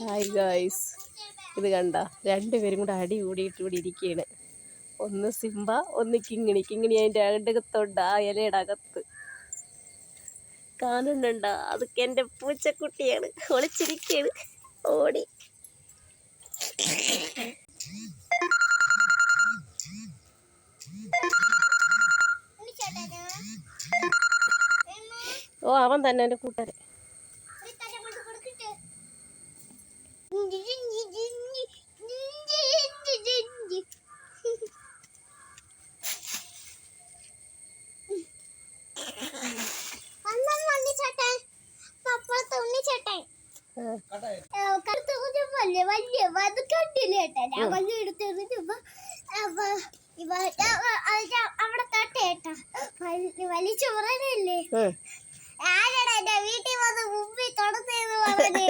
Hi guys, ഇത് കണ്ട രണ്ടുപേരും കൂടെ അടി കൂടിയിട്ട് ഇവിടെ ഇരിക്കുകയാണ്. ഒന്ന് സിംബ, ഒന്ന് കിങ്ങിണി. കിങ്ങിണി അതിൻ്റെ അകത്തുണ്ട്, ആ ഇലയുടെ അകത്ത് കാണുന്നുണ്ട. അതൊക്കെ എൻ്റെ പൂച്ചക്കുട്ടിയാണ്, ഒളിച്ചിരിക്കുകയാണ്. ഓടി ഓ അവൻ തന്നെ എൻ്റെ കൂട്ടുകാരൻ. വലിച്ചു പറയണല്ലേ ആരാടാ എന്റെ വീട്ടിൽ വന്ന് മുമ്പിൽ തൊടുന്നതെന്ന് പറഞ്ഞ്